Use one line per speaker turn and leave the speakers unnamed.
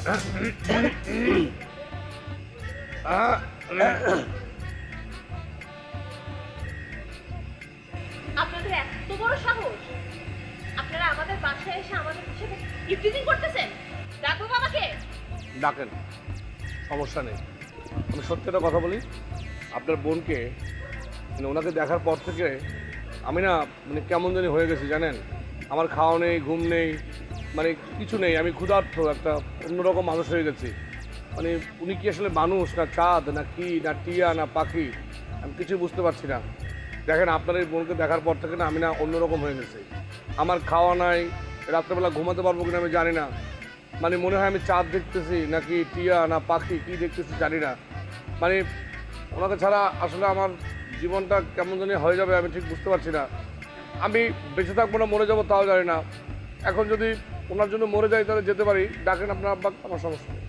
আপনাদের এত বড় সাহস, আপনারা আমাদের বাসায় এসে আমাদের সাথে ইফটিজিং করতেছেন। ডাকবো বাবাকে?
ডাকেন, সমস্যা নেই। আমি সত্যি একটা কথা বলি, আপনার বোনকে মানে ওনাকে দেখার পর থেকে আমি না মানে কেমন জানি হয়ে গেছি জানেন। আমার খাওয়া নেই, ঘুম নেই, মানে কিছু নেই। আমি ক্ষুধার্ত একটা অন্যরকম মানুষ হয়ে গেছি। মানে উনি কি আসলে মানুষ না চাঁদ না কি না টিয়া না পাখি, আমি কিছুই বুঝতে পারছি না। দেখেন আপনার এই বোনকে দেখার পর থেকে না আমি না অন্যরকম হয়ে গেছি। আমার খাওয়া নাই, রাত্রেবেলা ঘুমাতে পারবো কিনা আমি জানি না। মানে মনে হয় আমি চাঁদ দেখতেছি নাকি টিয়া না পাখি কি দেখতেছি জানি না। মানে ওনাকে ছাড়া আসলে আমার জীবনটা কেমন জানি হয়ে যাবে আমি ঠিক বুঝতে পারছি না। আমি বেঁচে থাকবো না মরে যাবো তাও জানি না। এখন যদি ওনার জন্য মরে যাই তাহলে যেতে পারি। ডাকেন আপনার আব্বা, আমার সমস্যা নেই।